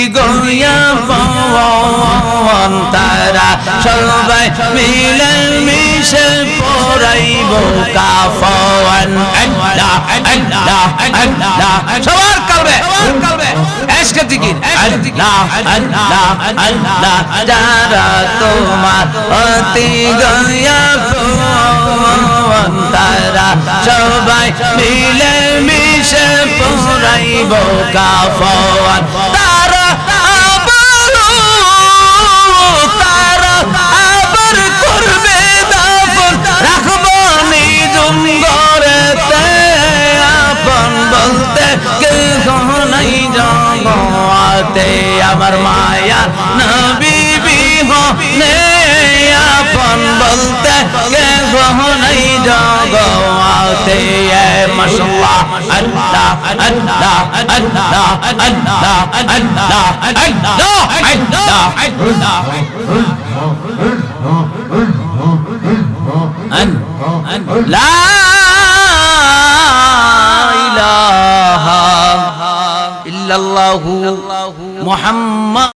গয়া পাওয়ান তারা সবাই মিলে মিশে পড়াইব কাফন আল্লাহ আল্লাহ আল্লাহ সবার কলবে এশকে জিকির আল্লাহ আল্লাহ আল্লাহ যারা তোমার অতি গয়া পাওয়ান তারা সবাই মিলে মিশে পড়াইব কাফন তারা আবার করবে দাফন রাখবো নিজুম ঘরেতে আপন বলতে কেহ নাই জগতে আমার মায়া নবী বিহনে আপন বলতে কেহ নাই জগতে মাশাআল্লাহ আল্লাহ আল্লাহ আল্লাহ আল্লাহ আল্লাহ আল্লাহ আল্লাহ লা ইলাহা ইল্লাল্লাহু মুহাম্মাদ